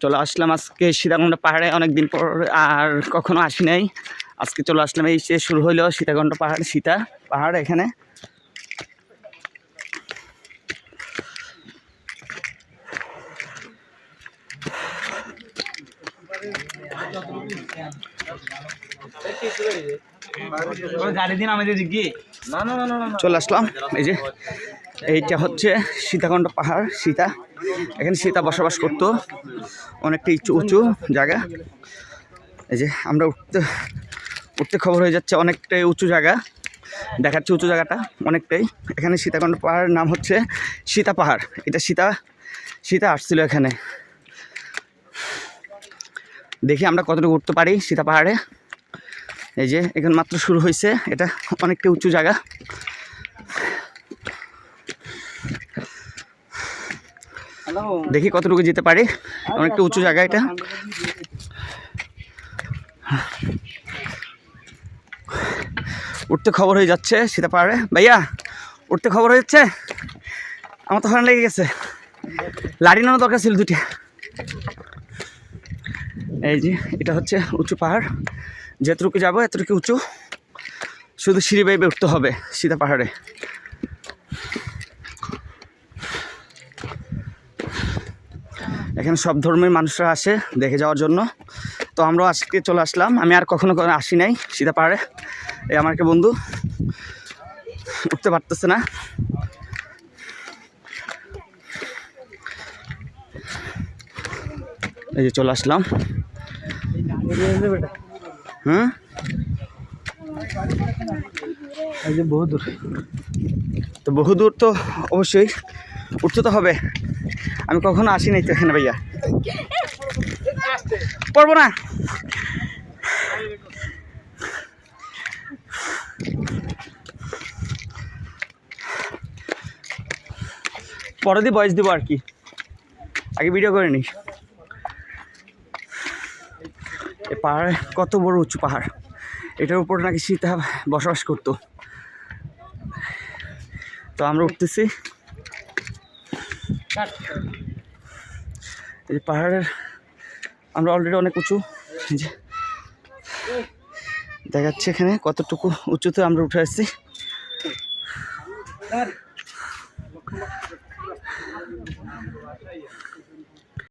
চলে আসলাম আজকে সীতাকুণ্ড পাহাড়ে, অনেকদিন পর আর কখনো আসি নাই। আজকে চলে আসলাম, এই যে শুরু হইলো সীতাকুণ্ড পাহাড়, সীতা পাহাড় এখানে। চলে আসলাম, এই যে এইটা হচ্ছে সীতাকুণ্ড পাহাড়, সীতা। এখানে সীতা বসবাস করতো, অনেকটা উঁচু জায়গা। এই যে আমরা উঠতে খবর হয়ে যাচ্ছে, অনেকটাই উঁচু জায়গা দেখাচ্ছে, উঁচু জায়গাটা অনেকটাই। এখানে সীতাকুণ্ড পাহাড়ের নাম হচ্ছে সীতা পাহাড়। এটা সীতা আসছিল এখানে। দেখি আমরা কতটুকু উঠতে পারি সীতা পাহাড়ে। এই যে এখানে মাত্র শুরু হয়েছে, এটা অনেকটা উঁচু জায়গা। দেখি কতটুকু যেতে পারি, অনেকটা উঁচু জায়গা এটা। উঠতে খবর হয়ে যাচ্ছে সীতা পাহাড়ে। ভাইয়া উঠতে খবর হয়ে যাচ্ছে, আমার তো হর্ন লেগে গেছে, লাড়ি নেওয়ার দরকার ছিল দুটি। এই যে এটা হচ্ছে উঁচু পাহাড়, যেটুকু যাবো এতটুকু উঁচু, শুধু সিঁড়ি বেয়ে উঠতে হবে সীতা পাহাড়ে। এখানে সব ধর্মের মানুষরা আসে দেখে যাওয়ার জন্য, তো আমরাও আজকে চলে আসলাম। আমি আর কখনো আসি নাই সীতা পাহাড়ে। এই আমার একটা বন্ধু উঠতে পারতেছে না। এই যে চলে আসলাম। হ্যাঁ, এই যে বহু দূর তো অবশ্যই উঠতে তো হবে। আমি কখনো আসি নাই তো এখানে ভাইয়া, পারবো না। পরে দিয়ে বয়স দিব আর কি, আগে ভিডিও করে নিস। এই পাহাড়ে কত বড় উঁচু পাহাড়, এটার উপর নাকি সীতা বসবাস করতো। তো আমরা উঠতেছি। এই পাহাড়ের আমরা অলরেডি অনেক উঁচু, যে দেখাচ্ছে এখানে কতটুকু উঁচুতে আমরা উঠে আসছি।